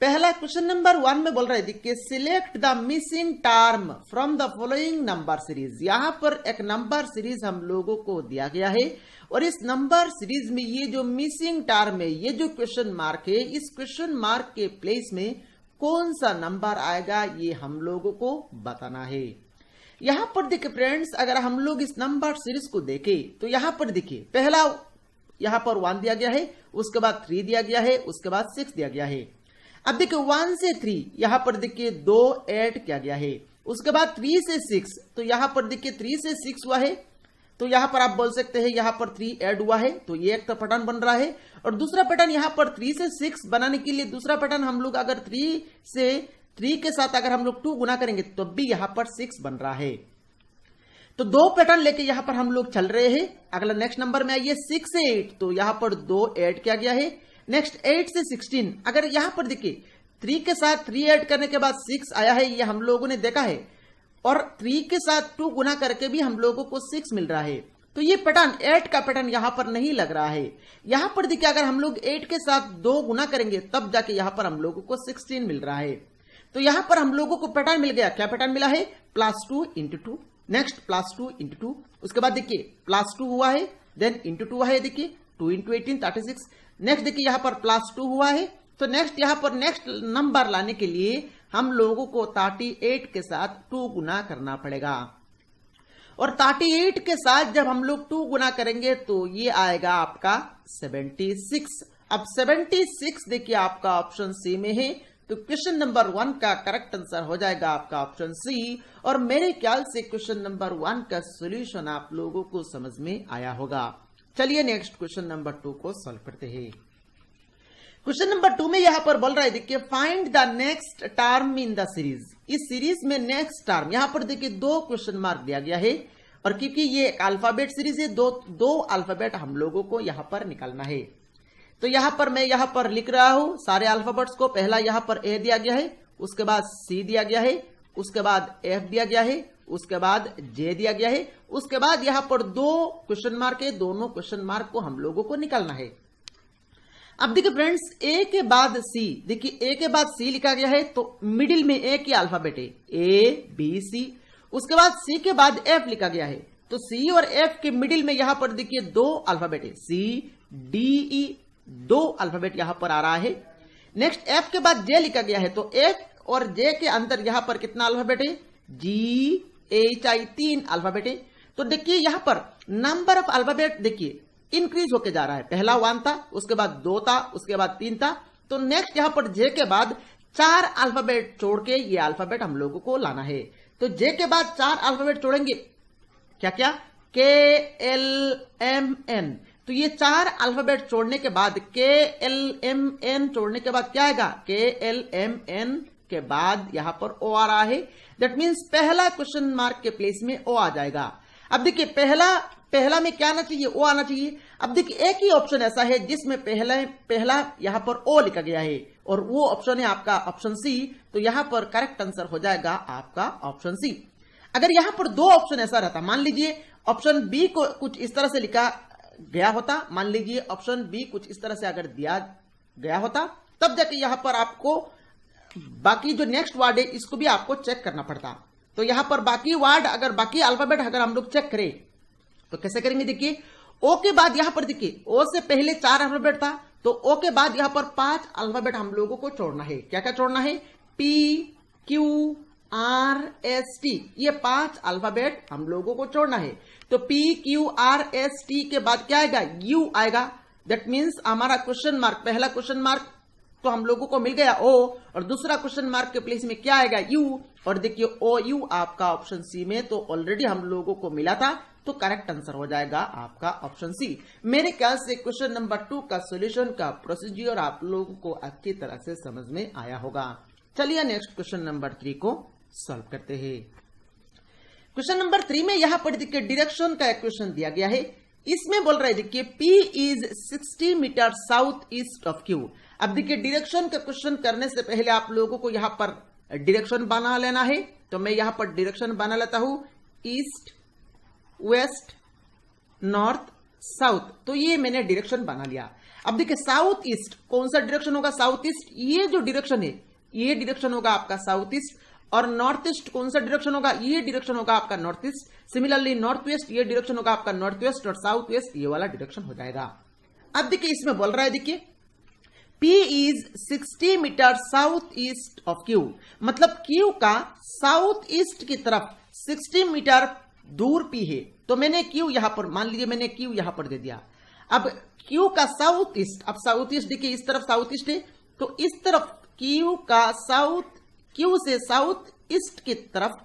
पहला question number 1 में बोल रहा है देखिए select the missing term from the following number series. यहां पर एक नंबर सीरीज हम लोगों को दिया गया है और इस नंबर सीरीज में ये जो मिसिंग टर्म है, ये जो क्वेश्चन मार्क है, इस क्वेश्चन मार्क के प्लेस में कौन सा नंबर आएगा ये हम लोगों को बताना है। यहां पर देखिए फ्रेंड्स, अगर हम लोग इस नंबर सीरीज को देखें तो यहां पर देखिए पहला यहां पर 1 दिया गया है, उसके बाद 3 दिया गया है, उसके बाद 6 दिया गया है। अब देखिए 1 से 3 यहां पर देखिए 2 ऐड किया गया है, उसके बाद 3 से 6 तो यहां पर देखिए 3 से 6 हुआ है, तो यहां पर आप बोल सकते हैं यहां पर 3 ऐड हुआ है, तो ये एक तो पैटर्न बन रहा है। और दूसरा पैटर्न यहां पर 3 से 6 बनाने के लिए दूसरा पैटर्न हम लोग अगर 3 के साथ अगर हम लोग 2 गुना करेंगे तो भी यहां पर 6 बन रहा है। तो 2 पैटर्न लेके यहां पर हम लोग चल रहे हैं। अगला नेक्स्ट नंबर में आइए 6 से 8 तो यहां पर 2 ऐड किया गया है। नेक्स्ट 8 से 16 अगर यहां पर देखिए 3 के साथ 3 ऐड करने के बाद 6 आया है, ये हम लोगों ने देखा है। और 3 के साथ 2 गुना करके भी हम लोगों को 6 मिल रहा है। तो ये पैटर्न 8 का पैटर्न यहां पर नहीं लग रहा है। यहां पर देखिए अगर हम लोग 8 के साथ 2 गुना करेंगे तब जाके यहां पर हम लोगों को 16 मिल रहा है। तो यहां पर हम लोगों को पैटर्न मिल गया। क्या पैटर्न मिला है? +2 × 2। नेक्स्ट +2 × 2, उसके बाद देखिए +2 हुआ है, देन × 2 है, देखिए 2 × 18 36। नेक्स्ट देखिए यहां पर +2 हुआ है, तो नेक्स्ट यहां पर नेक्स्ट नंबर लाने के लिए हम लोगों को 38 के साथ 2 गुना करना पड़ेगा। और 38 के साथ जब हम लोग 2 गुना करेंगे तो ये आएगा आपका 76। अब 76 देखिए आपका ऑप्शन सी में है, तो क्वेश्चन नंबर 1 का करेक्ट आंसर हो जाएगा आपका ऑप्शन सी। और मेरे ख्याल से क्वेश्चन नंबर 1 का सॉल्यूशन आप लोगों को समझ में आया होगा। चलिए नेक्स्ट क्वेश्चन नंबर 2 को सॉल्व करते हैं। क्वेश्चन नंबर 2 में यहां पर बोल रहा है देखिए find the next term in the series. इस सीरीज में नेक्स्ट टर्म, यहां पर देखिए 2 क्वेश्चन मार्क दिया गया है और क्योंकि ये एक अल्फाबेट सीरीज है, दो अल्फाबेट हम लोगों को यहां पर निकालना है। तो यहां पर मैं यहां पर लिख रहा हूं सारे अल्फाबेट्स को। पहला यहां पर ए दिया गया है, उसके बाद सी दिया गया है, उसके बाद एफ दिया गया है, उसके बाद जे दिया गया है, उसके बाद यहां पर 2 क्वेश्चन मार्क है। दोनों क्वेश्चन मार्क को हम लोगों को निकालना है। अब देखिए फ्रेंड्स, ए के बाद सी, देखिए ए के बाद सी लिखा गया है तो मिडिल में ए की अल्फाबेट है ए बी सी। उसके बाद सी के बाद एफ लिखा गया है, तो सी और एफ के मिडिल में यहां पर देखिए 2 अल्फाबेट है सी डी ई, 2 अल्फाबेट यहां पर आ रहा है। नेक्स्ट एफ के बाद जे लिखा गया है, तो एफ और जे के अंदर यहां पर कितना अल्फाबेट है? जी एच आई, 3 अल्फाबेट है। तो देखिए यहां पर नंबर ऑफ अल्फाबेट देखिए इंक्रीज होके जा रहा है। पहला 1 था, उसके बाद 2 था, उसके बाद 3 था। तो नेक्स्ट यहां पर जे के बाद 4 अल्फाबेट छोड़ के ये अल्फाबेट हम लोगों को लाना है। तो जे के बाद 4 अल्फाबेट छोड़ेंगे, क्या क्या? के एल एम एन। तो ये 4 अल्फाबेट छोड़ने के बाद के एल एम एन छोड़ने के बाद क्या आएगा? के एल एम एन के बाद यहां पर ओ आ रहा है। दैट मीन्स पहला क्वेश्चन मार्क के प्लेस में ओ आ जाएगा। अब देखिए पहला में क्या आना चाहिए? ओ आना चाहिए। अब देखिए एक ही ऑप्शन ऐसा है जिसमें पहला यहां पर ओ लिखा गया है और वो ऑप्शन है आपका ऑप्शन सी। तो यहां पर करेक्ट आंसर हो जाएगा आपका ऑप्शन सी। अगर यहां पर 2 ऑप्शन ऐसा रहता, मान लीजिए ऑप्शन बी को कुछ इस तरह से लिखा गया होता, मान लीजिए ऑप्शन बी कुछ इस तरह से अगर दिया गया होता, तब जाके यहां पर आपको बाकी जो नेक्स्ट वर्ड है इसको भी आपको चेक करना पड़ता। तो यहां पर बाकी वर्ड अगर बाकी अल्फाबेट अगर हम लोग चेक करें तो कैसे करेंगे? देखिए ओ के बाद यहां पर देखिए ओ से पहले 4 अल्फाबेट था, तो ओ के बाद यहां पर 5 अल्फाबेट हम लोगों को छोड़ना है। क्या क्या छोड़ना है? P Q R S T, ये 5 अल्फाबेट हम लोगों को छोड़ना है। तो P Q R S T के बाद क्या आएगा? यू आएगा। दैट मीन्स हमारा क्वेश्चन मार्क, पहला क्वेश्चन मार्क तो हम लोगों को मिल गया ओ, और दूसरा क्वेश्चन मार्क के प्लेस में क्या आएगा? यू। और देखिए ओ यू आपका ऑप्शन सी में तो ऑलरेडी हम लोगों को मिला था, तो करेक्ट आंसर हो जाएगा आपका ऑप्शन सी। मेरे ख्याल से क्वेश्चन नंबर 2 का सॉल्यूशन का प्रोसीजर आप लोगों को अच्छी तरह से समझ में आया होगा। चलिए नेक्स्ट क्वेश्चन नंबर 3 को सॉल्व करते हैं। क्वेश्चन नंबर 3 में यहां पर देखिए डायरेक्शन का एक क्वेश्चन दिया गया है। इसमें बोल रहा है देखिए P is 60 metre south east of Q। अब देखिए डायरेक्शन का क्वेश्चन करने से पहले आप लोगों को यहां पर डायरेक्शन बना लेना है। तो मैं यहां पर डायरेक्शन बना लेता हूं, ईस्ट वेस्ट नॉर्थ साउथ। तो ये मैंने डायरेक्शन बना लिया। अब देखिए साउथ ईस्ट कौन सा डायरेक्शन होगा, साउथ ईस्ट, ये जो डायरेक्शन है ये डायरेक्शन होगा आपका साउथ ईस्ट, और नॉर्थ ईस्ट कौन सा डायरेक्शन होगा, ये डायरेक्शन होगा आपका north east. Similarly north west ये डायरेक्शन होगा आपका नॉर्थ वेस्ट, और साउथ वेस्ट ये वाला डायरेक्शन हो जाएगा। अब देखिए इसमें बोल रहा है, देखिए P is 60 metre south east of Q, मतलब Q का साउथ ईस्ट की तरफ 60 मीटर दूर P है। तो मैंने Q यहां पर, मान लीजिए मैंने Q यहां पर दे दिया। अब Q का साउथ ईस्ट, अब साउथ ईस्ट देखिए इस तरफ साउथ ईस्ट है, तो इस तरफ Q का Q से साउथ ईस्ट की तरफ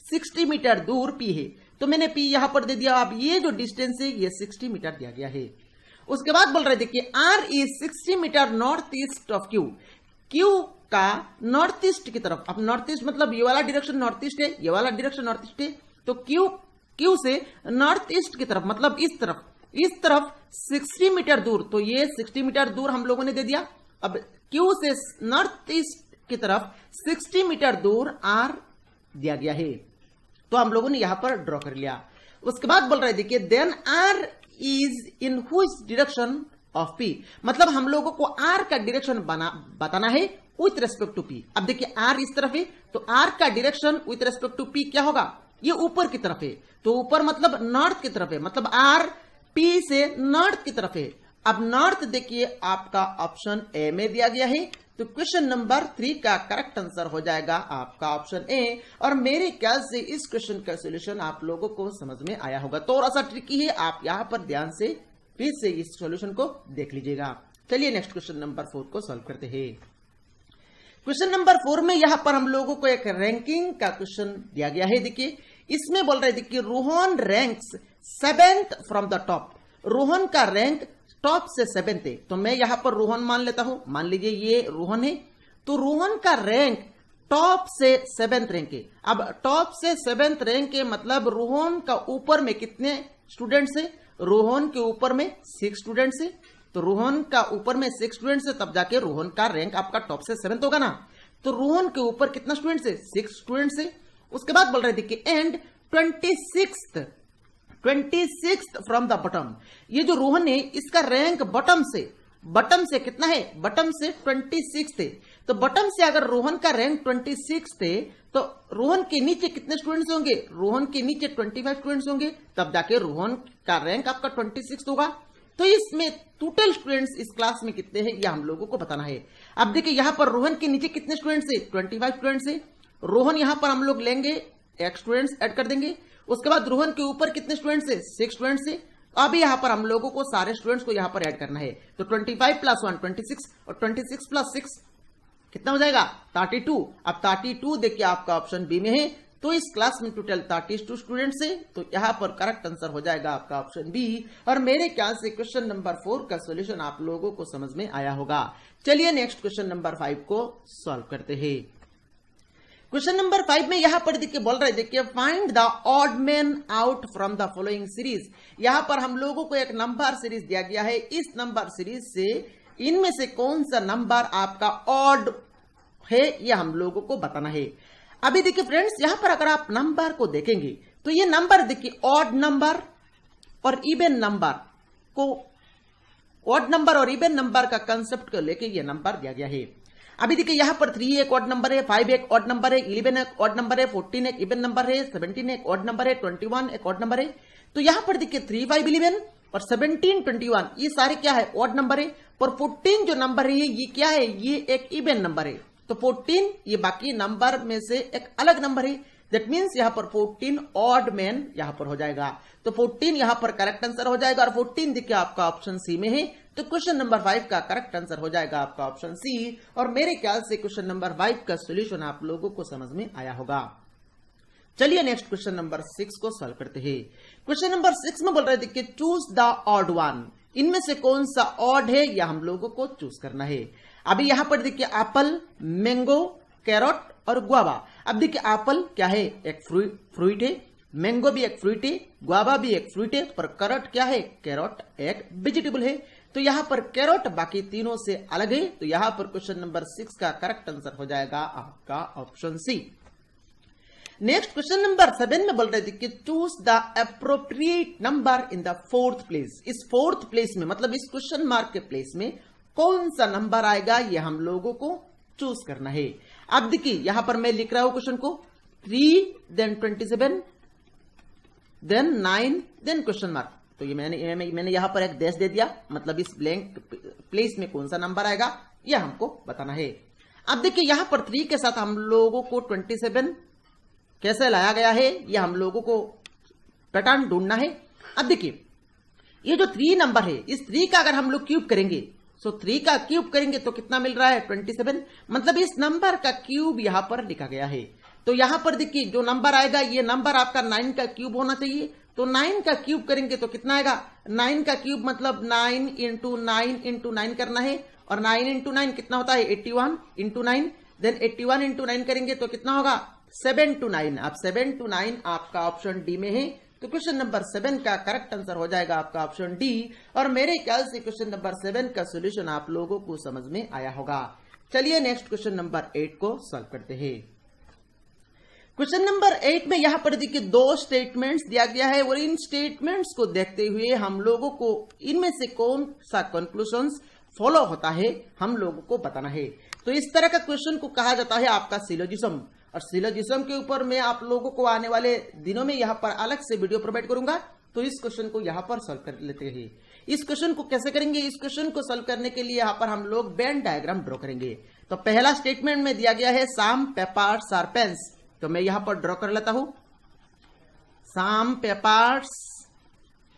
60 मीटर दूर P है, तो मैंने P यहां पर दे दिया। अब ये जो डिस्टेंस है ये 60 मीटर दिया गया है। उसके बाद बोल रहे देखिए R is 60 metre north east of Q, Q का नॉर्थ ईस्ट की तरफ, अब नॉर्थ ईस्ट मतलब ये वाला डायरेक्शन नॉर्थ ईस्ट है, ये वाला डायरेक्शन नॉर्थ ईस्ट है, तो Q से नॉर्थ ईस्ट की तरफ मतलब इस तरफ 60 मीटर दूर, तो ये 60 मीटर दूर हम लोगों ने दे दिया। अब Q से नॉर्थ ईस्ट की तरफ 60 मीटर दूर R दिया गया है, तो हम लोगों ने यहां पर ड्रॉ कर लिया। उसके बाद बोल रहे देखिए then R is in which direction of P, मतलब हम लोगों को R का डायरेक्शन बताना है विथ रेस्पेक्ट टू P। अब देखिए R इस तरफ है, तो R का direction with respect to P क्या होगा, ये ऊपर की तरफ है, तो ऊपर मतलब नॉर्थ की तरफ है, मतलब R P से नॉर्थ की तरफ है। अब नॉर्थ देखिए आपका ऑप्शन ए में दिया गया है, तो क्वेश्चन नंबर 3 का करेक्ट आंसर हो जाएगा आपका ऑप्शन ए। और मेरे ख्याल से इस क्वेश्चन का सॉल्यूशन आप लोगों को समझ में आया होगा। थोड़ा सा ट्रिकी है, आप यहां पर ध्यान से फिर से इस सॉल्यूशन को देख लीजिएगा। चलिए नेक्स्ट क्वेश्चन नंबर 4 को सॉल्व करते हैं। क्वेश्चन नंबर 4 में यहां पर हम लोगों को एक रैंकिंग का क्वेश्चन दिया गया है। देखिए इसमें बोल रहे देखिए Rohan ranks 7th from the top, Rohan का रैंक टॉप से 7th है, तो मैं यहां पर रोहन मान लेता हूं। मान लीजिए ये रोहन है, तो रोहन का रैंक टॉप से 7th रैंक है। अब टॉप से 7th रैंक है मतलब रोहन का ऊपर में कितने स्टूडेंट्स है, रोहन के ऊपर में 6 स्टूडेंट्स है, तो रोहन का ऊपर में 6 स्टूडेंट्स है, तब जाके रोहन का रैंक आपका टॉप से 7th होगा ना। तो रोहन के ऊपर कितना स्टूडेंट्स है, 6 स्टूडेंट्स है। उसके बाद बोल रहे देखिए and 26th from the bottom, ये जो रोहन है इसका रैंक बॉटम से कितना है, बॉटम से 26th है। तो बॉटम से अगर रोहन का रैंक 26th है, तो रोहन के नीचे कितने स्टूडेंट्स होंगे, रोहन के नीचे 25 स्टूडेंट्स होंगे, तब जाके रोहन का रैंक आपका 26th होगा। तो इसमें टोटल स्टूडेंट्स इस क्लास में कितने हैं, यह हम लोगों को बताना है। अब देखिए यहां पर रोहन के नीचे कितने स्टूडेंट्स है, 25 स्टूडेंट्स है। रोहन यहां पर हम लोग लेंगे, एक स्टूडेंट्स ऐड कर देंगे। उसके बाद रोहन के ऊपर कितने स्टूडेंट्स है, 6 स्टूडेंट्स है। अब यहां पर हम लोगों को सारे स्टूडेंट्स को यहां पर ऐड करना है, तो 25 + 1 26, और 26 + 6 कितना हो जाएगा, 32। अब 32 देखिए आपका ऑप्शन बी में है, तो इस क्लास में टोटल 32 स्टूडेंट्स है, तो यहां पर करेक्ट आंसर हो जाएगा आपका ऑप्शन बी। और मेरे ख्याल से क्वेश्चन नंबर 4 का सॉल्यूशन आप लोगों को समझ में आया होगा। चलिए नेक्स्ट क्वेश्चन नंबर 5 को सॉल्व करते हैं। क्वेश्चन नंबर 5 में यहां पर देखिए बोल रहे देखिए find the odd man out from the following series. यहां पर हम लोगों को एक नंबर सीरीज दिया गया है, इस नंबर सीरीज से इनमें से कौन सा नंबर आपका ऑड है यह हम लोगों को बताना है। अभी देखिए फ्रेंड्स यहां पर अगर आप नंबर को देखेंगे तो ये नंबर देखिए ऑड नंबर और इवन नंबर को, ऑड नंबर और इवन नंबर का कंसेप्ट को लेके ये नंबर दिया गया है। अभी देखिए यहां पर 3 एक ऑड नंबर है, 5 एक ऑड नंबर है, 11 एक ऑड नंबर है, 14 एक इवन नंबर है, 17 एक ऑड नंबर है, 21 एक ऑड नंबर है। तो यहां पर देखिए 3, 5, 11 और 17, 21 ये सारे क्या है, ऑड नंबर है। पर 14 जो नंबर है ये क्या है, ये एक इवन नंबर है। तो 14 ये बाकी नंबर में से एक अलग नंबर है, दैट मीन्स यहां पर 14 ऑड मैन यहां पर हो जाएगा। तो 14 यहां पर करेक्ट आंसर हो जाएगा, और 14 देखिए आपका ऑप्शन सी में है, तो क्वेश्चन नंबर 5 का करेक्ट आंसर हो जाएगा आपका ऑप्शन सी। और मेरे ख्याल से क्वेश्चन नंबर 5 का सॉल्यूशन आप लोगों को समझ में आया होगा। चलिए नेक्स्ट क्वेश्चन नंबर 6 को सॉल्व करते हैं। क्वेश्चन नंबर 6 में बोल रहे थे कि चूज द ऑड वन, इनमें से कौन सा ऑड है यह हम लोगों को चूज करना है। अभी यहां पर देखिए एप्पल, मैंगो, कैरोट और गुआवा। अब देखिए एप्पल क्या है, एक फ्रूट है, मैंगो भी एक फ्रूट है, गुआवा भी एक फ्रूट है, पर कैरोट क्या है, कैरोट एक वेजिटेबल है। तो यहां पर कैरोट बाकी तीनों से अलग है, तो यहां पर क्वेश्चन नंबर 6 का करेक्ट आंसर हो जाएगा आपका option C. Next question number 7 में बोल रहे थे कि choose the appropriate number in the fourth place. इस फोर्थ प्लेस में मतलब इस क्वेश्चन मार्क के प्लेस में कौन सा नंबर आएगा ये हम लोगों को चूज करना है। अब देखिए यहां पर मैं लिख रहा हूं क्वेश्चन को 3 then 27 then 9 then question mark. तो ये मैंने यहां पर एक डैश दे दिया, मतलब इस ब्लैंक प्लेस में कौन सा नंबर आएगा यह हमको बताना है। अब देखिए यहां पर 3 के साथ हम लोगों को 27 कैसे लाया गया है यह हम लोगों को पैटर्न ढूंढना है। अब देखिए ये जो 3 नंबर है इस 3 का अगर हम लोग क्यूब करेंगे, सो 3 का क्यूब करेंगे तो कितना मिल रहा है 27, मतलब इस नंबर का क्यूब यहां पर लिखा गया है। तो यहां पर देखिए जो नंबर आएगा ये नंबर आपका 9 का क्यूब होना चाहिए। तो 9 का क्यूब करेंगे तो कितना आएगा, 9 का क्यूब मतलब 9 इंटू 9 इंटू 9 करना है, और 9 इंटू 9 कितना होता है 81 इंटू 9, देन 81 इंटू 9 करेंगे तो कितना होगा 7 to 9। अब 7 to 9 आपका ऑप्शन डी में है, तो क्वेश्चन नंबर 7 का करेक्ट आंसर हो जाएगा आपका ऑप्शन डी। और मेरे ख्याल से क्वेश्चन नंबर 7 का सॉल्यूशन आप लोगों को समझ में आया होगा। चलिए नेक्स्ट क्वेश्चन नंबर 8 को सॉल्व करते हैं। क्वेश्चन नंबर 8 में यहां पर देखिए 2 स्टेटमेंट्स दिया गया है, और इन स्टेटमेंट्स को देखते हुए हम लोगों को इनमें से कौन सा कंक्लूजन्स फॉलो होता है हम लोगों को बताना है। तो इस तरह का क्वेश्चन को कहा जाता है आपका सिलोजिज्म, और सिलोजिज्म के ऊपर मैं आप लोगों को आने वाले दिनों में यहां पर अलग से वीडियो प्रोवाइड करूंगा। तो इस क्वेश्चन को यहां पर सॉल्व कर लेते हैं। इस क्वेश्चन को कैसे करेंगे, इस क्वेश्चन को सॉल्व करने के लिए यहां पर हम लोग वेन डायग्राम ड्रॉ करेंगे। तो पहला स्टेटमेंट में दिया गया है सम पेपर्स आर पेन्स, तो मैं यहां पर ड्रॉ कर लेता हूं सम पेपर्स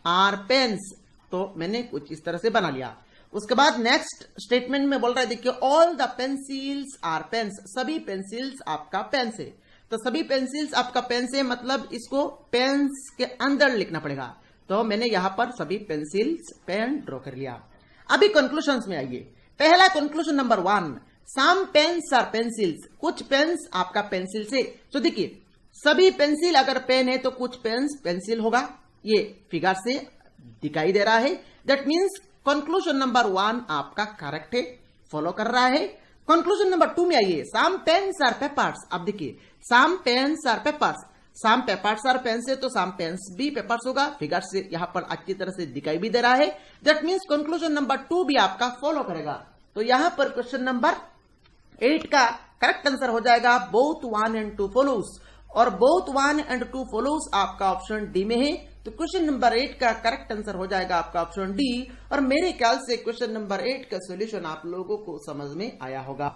आर पेन्स, तो मैंने कुछ इस तरह से बना लिया। उसके बाद नेक्स्ट स्टेटमेंट में बोल रहा है देखिए all the pencils are pens, सभी पेंसिल्स आपका पेन है। तो सभी पेंसिल्स आपका पेन है मतलब इसको पेन्स के अंदर लिखना पड़ेगा। तो मैंने यहां पर सभी पेंसिल्स पेन ड्रॉ कर लिया। अभी कंक्लूजन्स में आइए। पहला conclusion number 1 some pens are pencils, कुछ पेन्स आपका पेंसिल से। तो देखिए सभी पेंसिल अगर पेन है तो कुछ पेन्स पेंसिल होगा, ये फिगर से दिखाई दे रहा है। दैट मीन्स कंक्लूजन नंबर 1 आपका करेक्ट है, फॉलो कर रहा है। कंक्लूजन नंबर 2 में आइए सम पेन्स आर पेपर्स। अब देखिए some pens are papers, some papers are pens है तो सम पेन्स भी पेपर्स होगा, फिगर से यहां पर अच्छी तरह से दिखाई भी दे रहा है। दैट मीन्स कंक्लूजन नंबर 2 भी आपका फॉलो करेगा। तो यहां पर क्वेश्चन नंबर 8 का करेक्ट आंसर हो जाएगा बोथ 1 and 2 फॉलोज, और बोथ 1 and 2 फॉलोज आपका ऑप्शन डी में है। तो क्वेश्चन नंबर 8 का करेक्ट आंसर हो जाएगा आपका ऑप्शन डी। और मेरे ख्याल से क्वेश्चन नंबर 8 का सॉल्यूशन आप लोगों को समझ में आया होगा।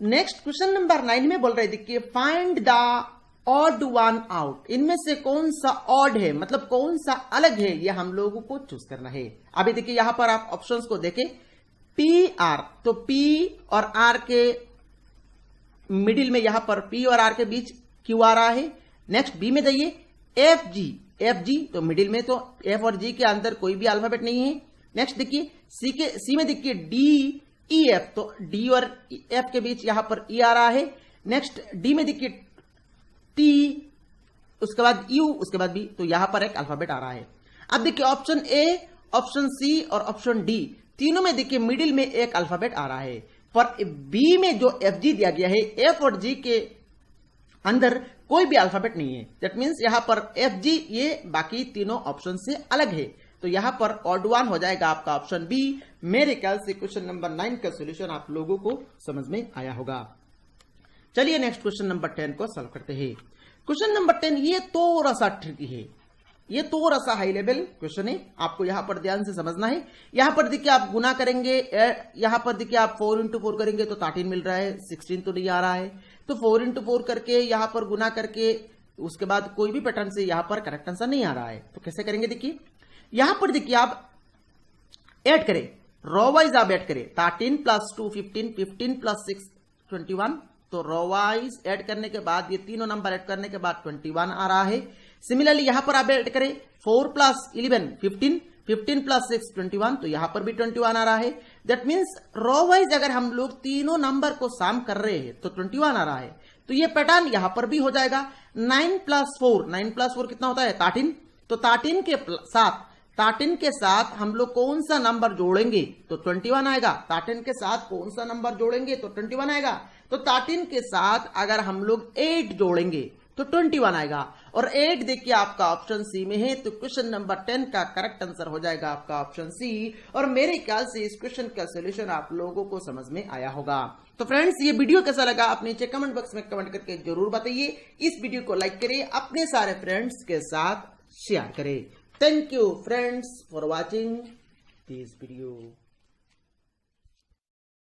नेक्स्ट क्वेश्चन नंबर 9 में बोल रहे देखिए find the odd one out, इनमें से कौन सा ऑड है मतलब कौन सा अलग है ये हम लोगों को चूज करना है। अभी देखिए यहां पर आप ऑप्शंस को देखें पी आर, तो पी और आर के मिडिल में यहां पर पी और आर के बीच क्यू आ रहा है। नेक्स्ट बी में जाइए एफ जी, तो मिडिल में तो एफ और जी के अंदर कोई भी अल्फाबेट नहीं है। नेक्स्ट देखिए सी में देखिए डी ई एफ, तो डी और एफ के बीच यहां पर ई आ रहा है। नेक्स्ट डी में देखिए टी, उसके बाद यू, उसके बाद बी, तो यहां पर एक अल्फाबेट आ रहा है। अब देखिए ऑप्शन ए, ऑप्शन सी और ऑप्शन डी तीनों में देखिए मिडिल में एक अल्फाबेट आ रहा है। पर बी में जो एफ जी दिया गया है एफ और जी के अंदर कोई भी अल्फाबेट नहीं है। दैट मीन्स यहां पर एफ जी ये बाकी तीनों ऑप्शन से अलग है। तो यहां पर ऑड वन हो जाएगा आपका ऑप्शन बी। मेरे ख्याल से क्वेश्चन नंबर 9 का सॉल्यूशन आप लोगों को समझ में आया होगा। चलिए नेक्स्ट क्वेश्चन नंबर 10 को सॉल्व करते हैं। क्वेश्चन नंबर 10 ये थोड़ा सा ट्रिकी है, ये थोड़ा सा हाई लेवल क्वेश्चन है, आपको यहां पर ध्यान से समझना है। यहां पर देखिए आप गुना करेंगे, यहां पर देखिए आप 4 into 4 करेंगे तो 13 मिल रहा है, 16 तो नहीं आ रहा है। तो 4 into 4 करके यहां पर गुना करके उसके बाद कोई भी पैटर्न से यहां पर करेक्ट आंसर नहीं आ रहा है। तो कैसे करेंगे देखिए यहां पर देखिए आप ऐड करें, रो वाइज आप ऐड करें 13 + 2 15, 15 + 6 21। तो रो वाइज ऐड करने के बाद ये तीनों नंबर ऐड करने के बाद 21 आ रहा है। सिमिलरली यहां पर आप ऐड करें 4 + 11 15, 15 + 6 21, तो यहां पर भी 21 आ रहा है। दैट मीन्स रो वाइज अगर हम लोग तीनों नंबर को सम कर रहे हैं तो 21 आ रहा है। तो ये पैटर्न यहां पर भी हो जाएगा। 9 + 4, 9 + 4 कितना होता है 13, तो 13 के साथ 13 के साथ हम लोग कौन सा नंबर जोड़ेंगे तो 21 आएगा। 13 के साथ कौन सा नंबर जोड़ेंगे तो 21 आएगा। तो 13 के साथ अगर हम लोग 8 जोड़ेंगे तो 21 आएगा। और 8 देखिए आपका ऑप्शन सी में है, तो क्वेश्चन नंबर 10 का करेक्ट आंसर हो जाएगा आपका ऑप्शन सी। और मेरे ख्याल से इस क्वेश्चन का सोल्यूशन आप लोगों को समझ में आया होगा। तो फ्रेंड्स, ये वीडियो कैसा लगा आप नीचे कमेंट बॉक्स में कमेंट करके जरूर बताइए। इस वीडियो को लाइक करें, अपने सारे फ्रेंड्स के साथ शेयर करें। Thank you friends for watching this video.